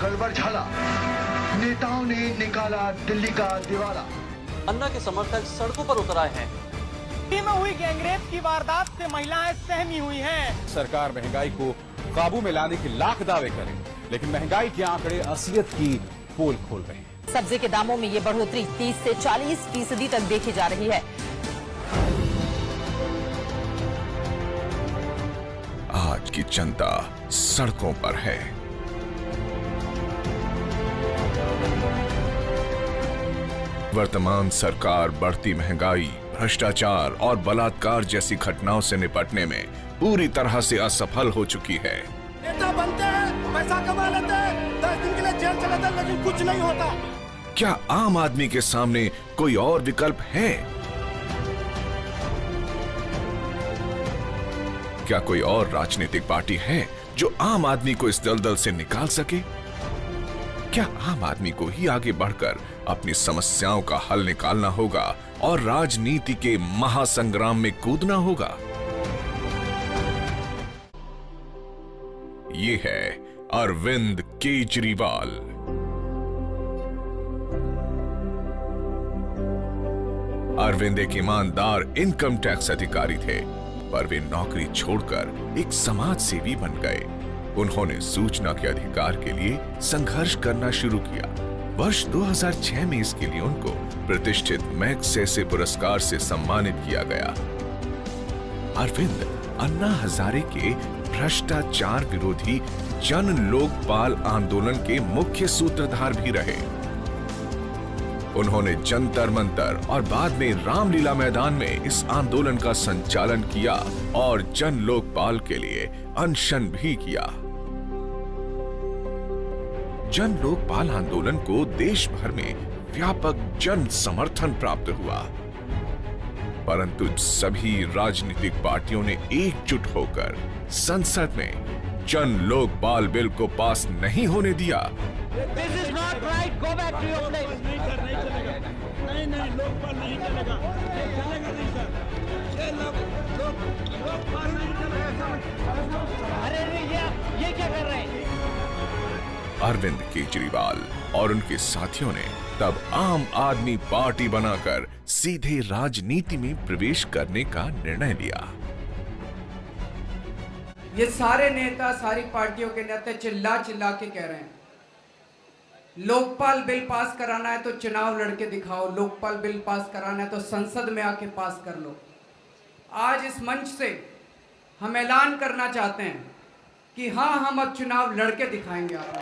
गड़बड़ झाला, नेताओं ने निकाला दिल्ली का दिवाला। अन्ना के समर्थक सड़कों पर उतर आए हैं। दिल्ली में हुई गैंगरेप की वारदात से महिलाएं सहमी हुई हैं। सरकार महंगाई को काबू में लाने के लाख दावे करे, लेकिन महंगाई के आंकड़े असलियत की पोल खोल रहे हैं। सब्जी के दामों में ये बढ़ोतरी 30 से 40% तक देखी जा रही है। आज की जनता सड़कों पर है। वर्तमान सरकार बढ़ती महंगाई, भ्रष्टाचार और बलात्कार जैसी घटनाओं से निपटने में पूरी तरह से असफल हो चुकी है। नेता बनते हैं, पैसा कमा लेते हैं, 10 दिन के लिए जेल चले जाते, लेकिन कुछ नहीं होता। क्या आम आदमी के सामने कोई और विकल्प है? क्या कोई और राजनीतिक पार्टी है जो आम आदमी को इस दलदल से निकाल सके? क्या आम आदमी को ही आगे बढ़कर अपनी समस्याओं का हल निकालना होगा और राजनीति के महासंग्राम में कूदना होगा? ये है अरविंद केजरीवाल। अरविंद एक ईमानदार इनकम टैक्स अधिकारी थे, पर वे नौकरी छोड़कर एक समाज सेवी बन गए। उन्होंने सूचना के अधिकार के लिए संघर्ष करना शुरू किया। वर्ष 2006 में इसके लिए उनको प्रतिष्ठित मैग्सेसे पुरस्कार से सम्मानित किया गया। अरविंद अन्ना हजारे के भ्रष्टाचार विरोधी जन लोकपाल आंदोलन के मुख्य सूत्रधार भी रहे। उन्होंने जंतर मंतर और बाद में रामलीला मैदान में इस आंदोलन का संचालन किया और जन लोकपाल के लिए अनशन भी किया। जन लोकपाल आंदोलन को देश भर में व्यापक जन समर्थन प्राप्त हुआ, परंतु सभी राजनीतिक पार्टियों ने एकजुट होकर संसद में जन लोकपाल बिल को पास नहीं होने दिया। This is not right. Go back to your place. नहीं चलेगा। नहीं लोकपाल नहीं चलेगा। चलेगा नहीं सर। लोकपाल नहीं चलेगा। अरे ये क्या कर रहे हैं? अरविंद केजरीवाल और उनके साथियों ने तब आम आदमी पार्टी बनाकर सीधे राजनीति में प्रवेश करने का निर्णय लिया। ये सारे नेता, सारी पार्टियों के नेता चिल्ला चिल्ला के कह रहे हैं, लोकपाल बिल पास कराना है तो चुनाव लड़के दिखाओ, लोकपाल बिल पास कराना है तो संसद में आके पास कर लो। आज इस मंच से हम ऐलान करना चाहते हैं कि हाँ, हम अब चुनाव लड़के दिखाएंगे आपको।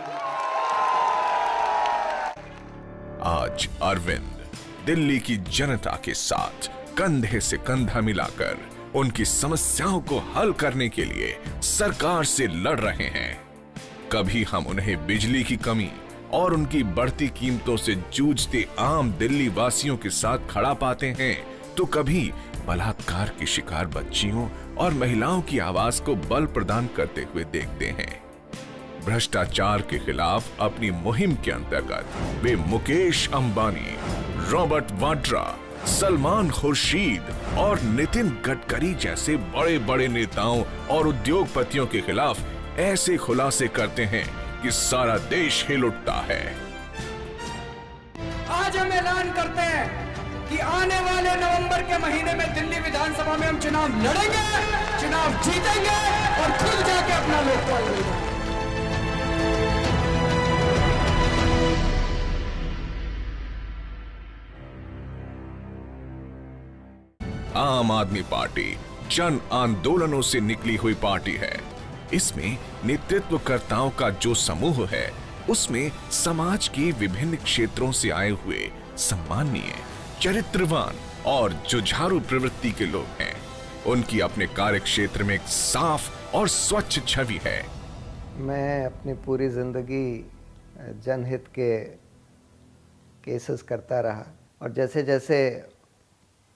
आज अरविंद दिल्ली की जनता के साथ कंधे से कंधा मिलाकर उनकी समस्याओं को हल करने के लिए सरकार से लड़ रहे हैं। कभी हम उन्हें बिजली की कमी और उनकी बढ़ती कीमतों से जूझते आम दिल्ली वासियों के साथ खड़ा पाते हैं, तो कभी बलात्कार की शिकार बच्चियों और महिलाओं की आवाज को बल प्रदान करते हुए देखते हैं। भ्रष्टाचार के खिलाफ अपनी मुहिम के अंतर्गत वे मुकेश अंबानी, रॉबर्ट वाड्रा, सलमान खुर्शीद और नितिन गडकरी जैसे बड़े बड़े नेताओं और उद्योगपतियों के खिलाफ ऐसे खुलासे करते हैं कि सारा देश हिल उठता है। आज हम ऐलान करते हैं कि आने वाले नवंबर के महीने में दिल्ली विधानसभा में हम चुनाव लड़ेंगे, चुनाव जीतेंगे और खुद जाके अपना लोकपाल लड़ेंगे। आम आदमी पार्टी जन आंदोलनों से निकली हुई पार्टी है। इसमें नेतृत्वकर्ताओं का जो समूह है, उसमें समाज के विभिन्न क्षेत्रों से आए हुए सम्माननीय, चरित्रवान और जुझारू प्रवृत्ति के लोग हैं। उनकी अपने कार्य क्षेत्र में एक साफ और स्वच्छ छवि है। मैं अपनी पूरी जिंदगी जनहित के केसेस करता रहा और जैसे जैसे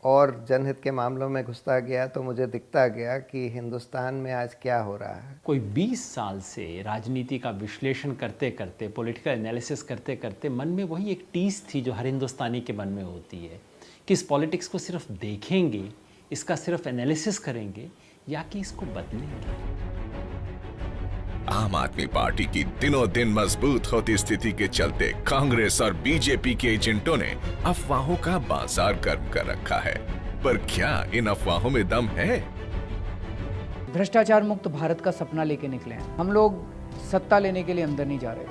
और जनहित के मामलों में घुसता गया तो मुझे दिखता गया कि हिंदुस्तान में आज क्या हो रहा है। कोई 20 साल से राजनीति का विश्लेषण करते करते, पॉलिटिकल एनालिसिस करते करते मन में वही एक टीस थी जो हर हिंदुस्तानी के मन में होती है कि इस पॉलिटिक्स को सिर्फ देखेंगे, इसका सिर्फ एनालिसिस करेंगे या कि इसको बदलेंगे। आम आदमी पार्टी की दिनों दिन मजबूत होती स्थिति के चलते कांग्रेस और बीजेपी के एजेंटों ने अफवाहों का बाजार गर्म कर रखा है। पर क्या इन अफवाहों में दम है? भ्रष्टाचार मुक्त भारत का सपना लेके निकले हैं। हम लोग सत्ता लेने के लिए अंदर नहीं जा रहे,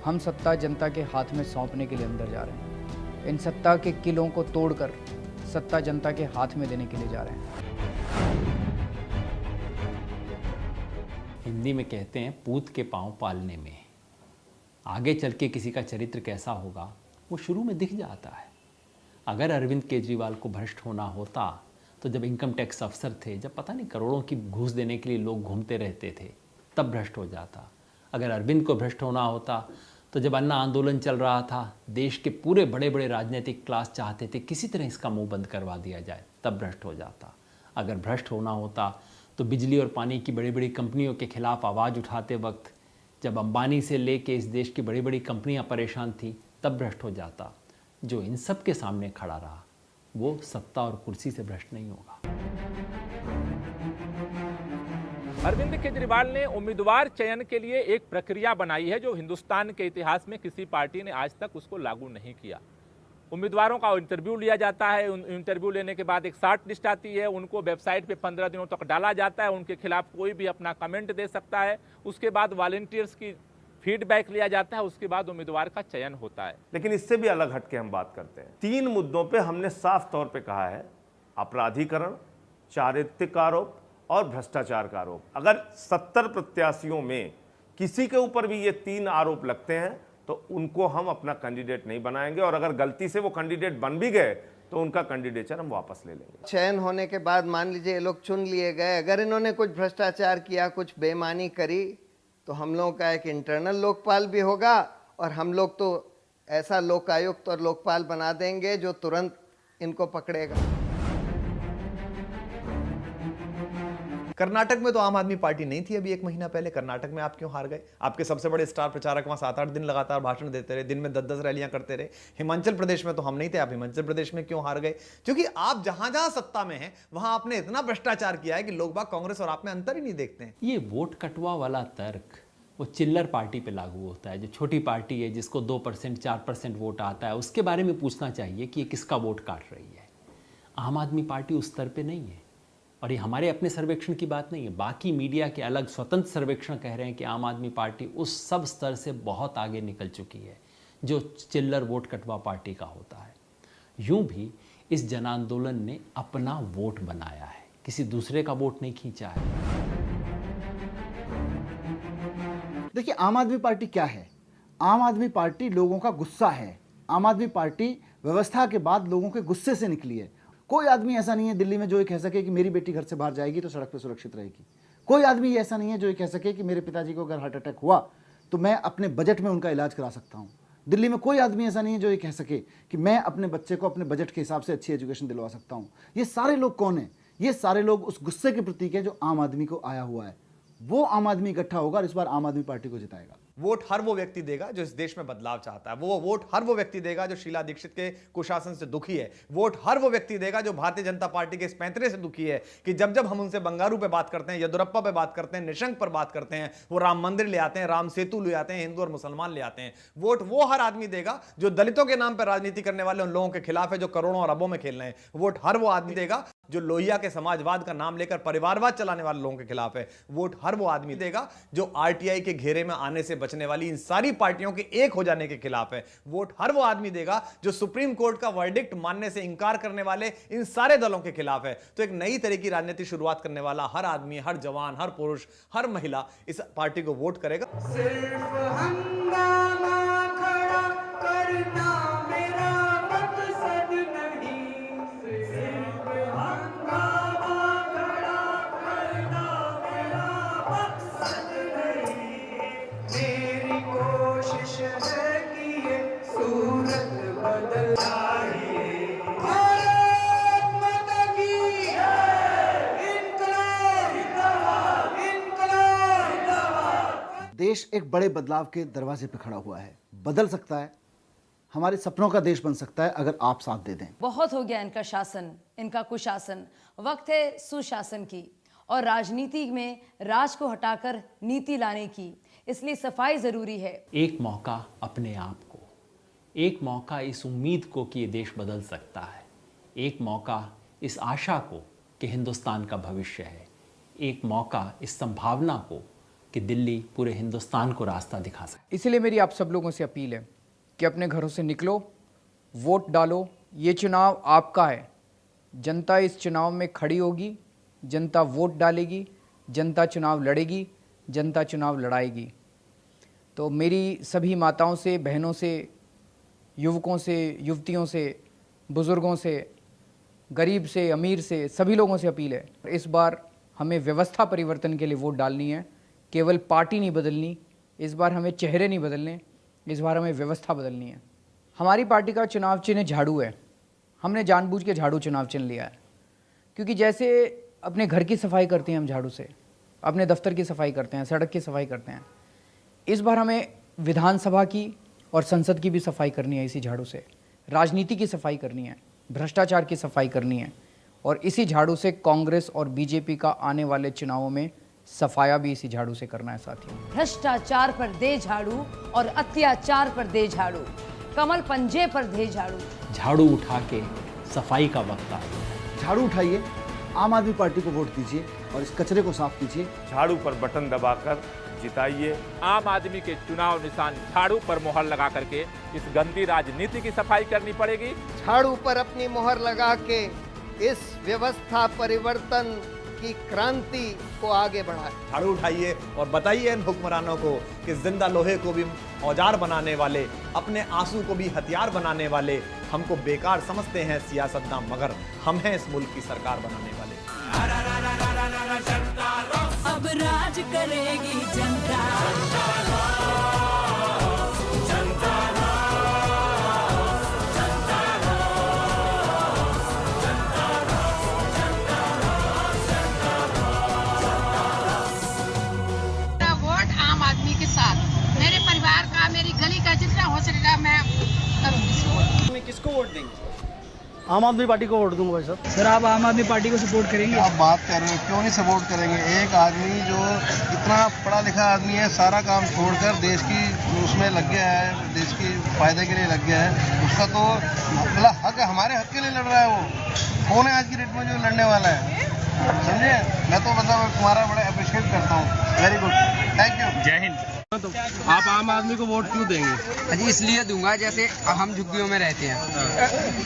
हम सत्ता जनता के हाथ में सौंपने के लिए अंदर जा रहे हैं। इन सत्ता के किलों को तोड़कर सत्ता जनता के हाथ में देने के लिए जा रहे हैं। हिंदी में कहते हैं पूत के पांव पालने में। आगे चल के किसी का चरित्र कैसा होगा वो शुरू में दिख जाता है। अगर अरविंद केजरीवाल को भ्रष्ट होना होता तो जब इनकम टैक्स अफसर थे, जब पता नहीं करोड़ों की घूस देने के लिए लोग घूमते रहते थे, तब भ्रष्ट हो जाता। अगर अरविंद को भ्रष्ट होना होता तो जब अन्ना आंदोलन चल रहा था, देश के पूरे बड़े बड़े राजनीतिक क्लास चाहते थे किसी तरह इसका मुंह बंद करवा दिया जाए, तब भ्रष्ट हो जाता। अगर भ्रष्ट होना होता तो बिजली और पानी की बड़ी बड़ी कंपनियों के खिलाफ आवाज़ उठाते वक्त जब अंबानी से लेके इस देश की बड़ी बड़ी कंपनियां परेशान थी, तब भ्रष्ट हो जाता। जो इन सब के सामने खड़ा रहा वो सत्ता और कुर्सी से भ्रष्ट नहीं होगा। अरविंद केजरीवाल ने उम्मीदवार चयन के लिए एक प्रक्रिया बनाई है जो हिंदुस्तान के इतिहास में किसी पार्टी ने आज तक उसको लागू नहीं किया। उम्मीदवारों का इंटरव्यू लिया जाता है, इंटरव्यू लेने के बाद एक शॉर्ट लिस्ट आती है, उनको वेबसाइट पे 15 दिनों तक डाला जाता है, उनके खिलाफ कोई भी अपना कमेंट दे सकता है। उसके बाद वॉलंटियर्स की फीडबैक लिया जाता है, उसके बाद उम्मीदवार का चयन होता है। लेकिन इससे भी अलग हटके हम बात करते हैं। 3 मुद्दों पे हमने साफ तौर पे कहा है, अपराधीकरण, चारित्रिक आरोप और भ्रष्टाचार का आरोप। अगर 70 प्रत्याशियों में किसी के ऊपर भी ये 3 आरोप लगते हैं तो उनको हम अपना कैंडिडेट नहीं बनाएंगे, और अगर गलती से वो कैंडिडेट बन भी गए तो उनका कैंडिडेचर हम वापस ले लेंगे। चयन होने के बाद मान लीजिए ये लोग चुन लिए गए, अगर इन्होंने कुछ भ्रष्टाचार किया, कुछ बेईमानी करी, तो हम लोगों का एक इंटरनल लोकपाल भी होगा, और हम लोग तो ऐसा लोकायुक्त और लोकपाल बना देंगे जो तुरंत इनको पकड़ेगा। कर्नाटक में तो आम आदमी पार्टी नहीं थी अभी 1 महीना पहले। कर्नाटक में आप क्यों हार गए? आपके सबसे बड़े स्टार प्रचारक वहां 7-8 दिन लगातार भाषण देते रहे, दिन में 10-10 रैलियां करते रहे। हिमाचल प्रदेश में तो हम नहीं थे, आप हिमाचल प्रदेश में क्यों हार गए? क्योंकि आप जहां जहां सत्ता में हैं वहां आपने इतना भ्रष्टाचार किया है कि लोग बाग कांग्रेस और आप में अंतर ही नहीं देखते हैं। ये वोट कटवा वाला तर्क वो चिल्लर पार्टी पे लागू होता है, जो छोटी पार्टी है जिसको 2% 4% वोट आता है, उसके बारे में पूछना चाहिए कि ये किसका वोट काट रही है। आम आदमी पार्टी उस स्तर पे नहीं है, और ये हमारे अपने सर्वेक्षण की बात नहीं है। बाकी मीडिया के अलग स्वतंत्र सर्वेक्षण कह रहे हैं कि आम आदमी पार्टी उस सब स्तर से बहुत आगे निकल चुकी है जो चिल्लर वोट कटवा पार्टी का होता है। यूं भी इस जन आंदोलन ने अपना वोट बनाया है, किसी दूसरे का वोट नहीं खींचा है। देखिए, आम आदमी पार्टी क्या है? आम आदमी पार्टी लोगों का गुस्सा है। आम आदमी पार्टी व्यवस्था के बाद लोगों के गुस्से से निकली है। कोई आदमी ऐसा नहीं है दिल्ली में जो ये कह सके कि मेरी बेटी घर से बाहर जाएगी तो सड़क पे सुरक्षित रहेगी। कोई आदमी ऐसा नहीं है जो ये कह सके कि मेरे पिताजी को अगर हार्ट अटैक हुआ तो मैं अपने बजट में उनका इलाज करा सकता हूँ। दिल्ली में कोई आदमी ऐसा नहीं है जो ये कह सके कि मैं अपने बच्चे को अपने बजट के हिसाब से अच्छी एजुकेशन दिलवा सकता हूँ। ये सारे लोग कौन हैं? ये सारे लोग उस गुस्से के प्रतीक है जो आम आदमी को आया हुआ है। वो आम आदमी इकट्ठा होगा और इस बार आम आदमी पार्टी को जिताएगा। वोट हर वो व्यक्ति देगा जो इस देश में बदलाव चाहता है। वो वोट हर वो व्यक्ति देगा जो शीला दीक्षित के कुशासन से दुखी है। वोट हर वो व्यक्ति देगा जो भारतीय जनता पार्टी के इस पैंतरे से दुखी है कि जब जब हम उनसे बंगारू पे बात करते हैं, येदियुरप्पा पे बात करते हैं, निशंक पर बात करते हैं, वो राम मंदिर ले आते हैं, राम सेतु ले आते हैं, हिंदू और मुसलमान ले आते हैं। वोट वो हर आदमी देगा जो दलितों के नाम पर राजनीति करने वाले उन लोगों के खिलाफ है जो करोड़ों और अरबों में खेल रहे हैं। वोट हर वो आदमी देगा जो लोहिया के समाजवाद का नाम लेकर परिवारवाद चलाने वाले लोगों के खिलाफ है। वोट हर वो आदमी देगा जो आरटीआई के घेरे में आने से बचने वाली इन सारी पार्टियों के एक हो जाने के खिलाफ है। वोट हर वो आदमी देगा जो सुप्रीम कोर्ट का वर्डिक्ट मानने से इंकार करने वाले इन सारे दलों के खिलाफ है। तो एक नई तरह की राजनीति शुरुआत करने वाला हर आदमी, हर जवान, हर पुरुष, हर महिला इस पार्टी को वोट करेगा। सिर्फ हंगामा खड़ा करना मेरा मकसद नहीं, सिर्फ हंगामा खड़ा करना मेरा मकसद नहीं। मेरी कोशिश है कि ये सूरत बदल जाए। भारत माता की इनकलाब जिंदाबाद, इनकलाब जिंदाबाद। देश एक बड़े बदलाव के दरवाजे पे खड़ा हुआ है। बदल सकता है, हमारे सपनों का देश बन सकता है अगर आप साथ दे दें। बहुत हो गया इनका शासन, इनका कुशासन। वक्त है सुशासन की, और राजनीति में राज को हटाकर नीति लाने की, इसलिए सफाई जरूरी है। एक मौका अपने आप को, एक मौका इस उम्मीद को कि ये देश बदल सकता है, एक मौका इस आशा को कि हिंदुस्तान का भविष्य है, एक मौका इस संभावना को कि दिल्ली पूरे हिंदुस्तान को रास्ता दिखा सके। इसलिए मेरी आप सब लोगों से अपील है कि अपने घरों से निकलो, वोट डालो। ये चुनाव आपका है। जनता इस चुनाव में खड़ी होगी, जनता वोट डालेगी, जनता चुनाव लड़ेगी, जनता चुनाव लड़ाएगी। तो मेरी सभी माताओं से, बहनों से, युवकों से, युवतियों से, बुज़ुर्गों से, गरीब से, अमीर से, सभी लोगों से अपील है, इस बार हमें व्यवस्था परिवर्तन के लिए वोट डालनी है। केवल पार्टी नहीं बदलनी, इस बार हमें चेहरे नहीं बदलने, इस बार हमें व्यवस्था बदलनी है। हमारी पार्टी का चुनाव चिन्ह झाड़ू है। हमने जानबूझ के झाड़ू चुनाव चिन्ह लिया है, क्योंकि जैसे अपने घर की सफाई करते हैं हम झाड़ू से, अपने दफ्तर की सफाई करते हैं, सड़क की सफाई करते हैं, इस बार हमें विधानसभा की और संसद की भी सफाई करनी है इसी झाड़ू से। राजनीति की सफाई करनी है, भ्रष्टाचार की सफाई करनी है, और इसी झाड़ू से कांग्रेस और बीजेपी का आने वाले चुनावों में सफाया भी इसी झाड़ू से करना है साथियों। भ्रष्टाचार पर दे झाड़ू और अत्याचार पर दे झाड़ू, कमल पंजे पर दे झाड़ू। झाड़ू उठा के सफाई का वक्त आ गया। झाड़ू उठाइए, आम आदमी पार्टी को वोट दीजिए और इस कचरे को साफ कीजिए। झाड़ू पर बटन दबाकर जिताइए। आम आदमी के चुनाव निशान झाड़ू पर मोहर लगा करके इस गंदी राजनीति की सफाई करनी पड़ेगी। झाड़ू पर अपनी मोहर लगा के इस व्यवस्था परिवर्तन की क्रांति को आगे बढ़ाए। झाड़ू उठाइए और बताइए इन हुक्मरानों को कि जिंदा लोहे को भी औजार बनाने वाले, अपने आंसू को भी हथियार बनाने वाले हमको बेकार समझते हैं सियासतदान, मगर हम हैं इस मुल्क की सरकार बनाने वाले। अब राज करेगी जनता। मेरे परिवार का, मेरी गली का जितना हो सकेगा मैं करूँगी। मैं किसको वोट देंगे? आम आदमी पार्टी को वोट दूंगा भाई साहब। सर आप आम आदमी पार्टी को सपोर्ट करेंगे? आप बात कर रहे हो, क्यों नहीं सपोर्ट करेंगे? एक आदमी जो इतना पढ़ा लिखा आदमी है, सारा काम छोड़कर देश की उसमें लग गया है, देश की फायदे के लिए लग गया है, उसका तो मतलब हक है, हमारे हक के लिए लड़ रहा है। वो कौन है आज की डेट में जो लड़ने वाला है? समझे? मैं तो मतलब तुम्हारा बड़ा अप्रिशिएट करता हूँ। वेरी गुड, थैंक यू, जय हिंद। तो आप आम आदमी को वोट क्यों देंगे? जी इसलिए दूंगा, जैसे हम झुग्गियों में रहते हैं,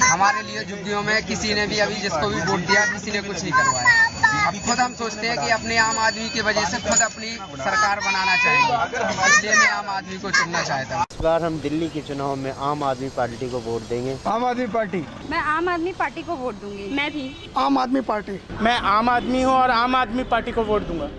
हमारे लिए झुग्गियों में किसी ने भी अभी जिसको भी वोट दिया किसी ने कुछ नहीं करवाया। अब खुद हम सोचते हैं कि अपने आम आदमी की वजह से खुद अपनी सरकार बनाना चाहेंगे, इसलिए मैं आम आदमी को चुनना चाहता हूँ। इस बार हम दिल्ली के चुनाव में आम आदमी पार्टी को वोट देंगे। आम आदमी पार्टी। मैं आम आदमी पार्टी को वोट दूंगी। मैं भी आम आदमी पार्टी। मैं आम आदमी हूँ और आम आदमी पार्टी को वोट दूंगा।